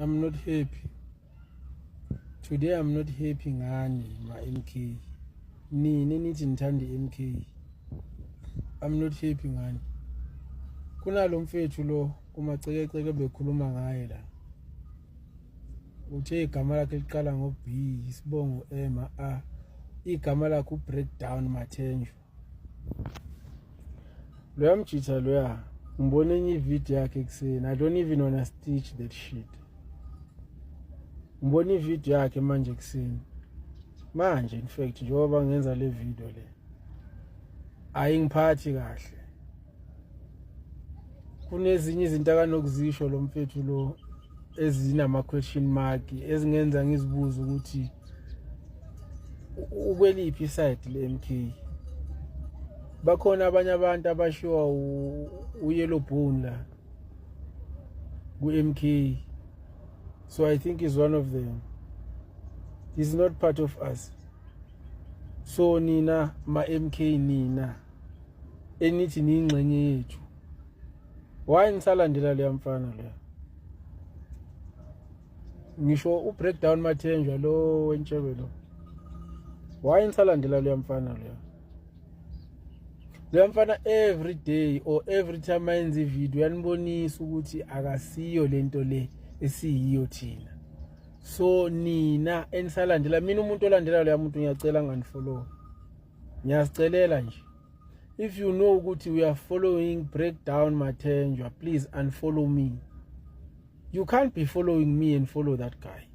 I'm not happy. Today I'm not happy ngani ma MK. Nini nithi nithanda MK. I'm not happy ngani. Kunalo mfethu lo kumacekeceke bekhuluma ngaye la. Uthe igama lakhe liqala ngo B, isibongo M A. Igama lakhe uBreakdown Mathenjwa. Loya mjitha loya ngibone enye video yakhe kuseni. I don't even wanna stitch that shit. Ngibone ivideo yakhe manje kuseni. Manje in fact njengoba ngenza le video le ayingiphathi kahle. Kunezinye izinto akanokuzisho lo mfethu lo ezinama question mark ezingenza ngizibuza ukuthi ukweliphi side le MK. Bakhona abanye abantu abashiwa uYellow Bone la ku MK. So I think he's one of them. He's not part of us. So nina ma MK nina enithi ningxenye yethu. Why nisalandela le mfana le? Ngisho uBreakdown Mathenjwa lo wentshebe lo. Why nisalandela le mfana le? Le mfana every day or every time ayenza ivideo yanibonisa ukuthi akasiyo lento le esiyiyo thina. So nina enisalandela mina umuntu olandela lo muntu ngiyacela nganifollow. Ngiyazicelela nje. If you know ukuthi we are following Breakdown Mathenjwa, please unfollow me. You can't be following me and follow that guy.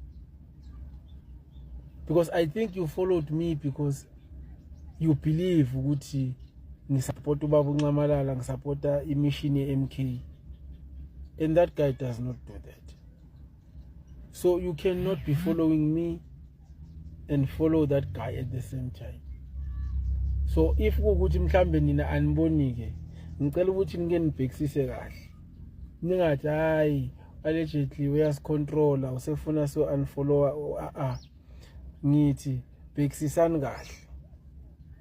Because I think you followed me because you believe ukuthi ngisupport ubaba uNcamalala, ngisupporta imission ye-MK. And that guy does not do that. So you cannot be following me and follow that guy at the same time. So if ukuthi mhlambe nina anibonike, ngicela ukuthi nike nibhekisise kahle. Ningathi hayi allegedly uyasicontrola usefuna so unfollow ngithi bhekisisani kahle.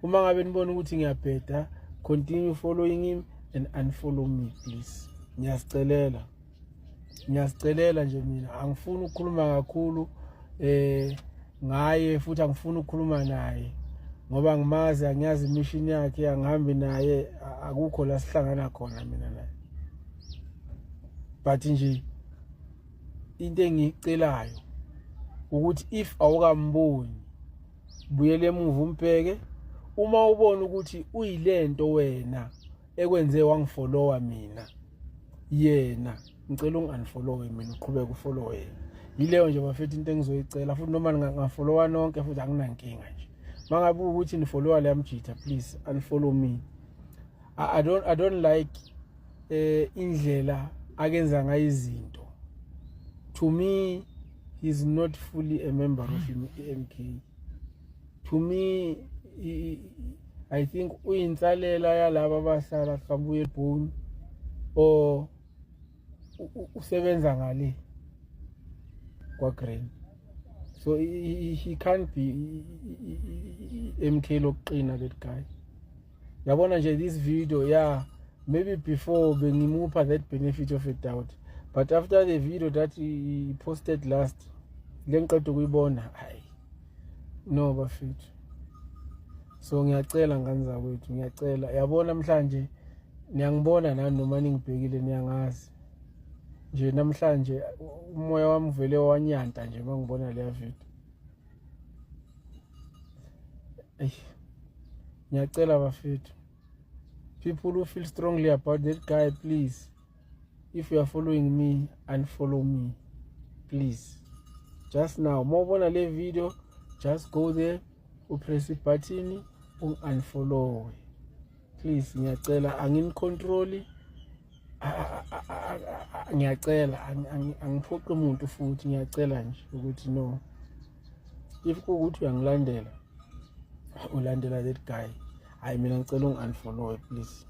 Uma ngabe nibona ukuthi ngiyabheda, continue following him and unfollow me please. Ngiyasicelela. Ngiyasicelela nje mina angifuni ukukhuluma kakhulu ngaye futhi angifuni ukukhuluma naye ngoba ngimazi angiyazi mission yakhe angihambi naye akukho la sihlangana khona mina naye. But nje into engicelayo ukuthi if awukamboni buyele emuva umbheke. Uma ubona ukuthi uyilento wena ekwenze wangifollowa mina yena ngicela ungunfollowe mina uqhubeke ufollow yena. Yileyo nje bafethu into engizoyicela futhi noma ngingafollowa nonke futhi anginankinga nje. Mangabe ukuthi nifollowa la mjitha please unfollow me. I don't like indlela akenza ngayo izinto. To me he's not fully a member of MK. To me I think uyinsalela yalabo abasala kabuye Bone or usebenza ngale kwa Grain. So he can't be MK lokuqina that guy. Yabona nje this video maybe before bengimupha that benefit of a doubt, but after the video that he posted last lengiqeda ukuyibona hayi no bafethu. So ngiyacela ngani zakwethu ngiyacela yabona namhlanje niyangibona nani noma ningibhekile niyangazi nje namhlanje umoya wami vele wanyanta nje mangibona le video. Ngiyacela bafethu, people who feel strongly about that guy, please, if you are following me, unfollow me please. Just now mawubona le video, just go there upress button unfollow please. Ngiyacela anginicontrol, ngiyacela angiphoqi umuntu futhi ngiyacela nje ukuthi no, if kuukuthi uyangilandela ulandela that guy, hayi mina ngicela unfollow please.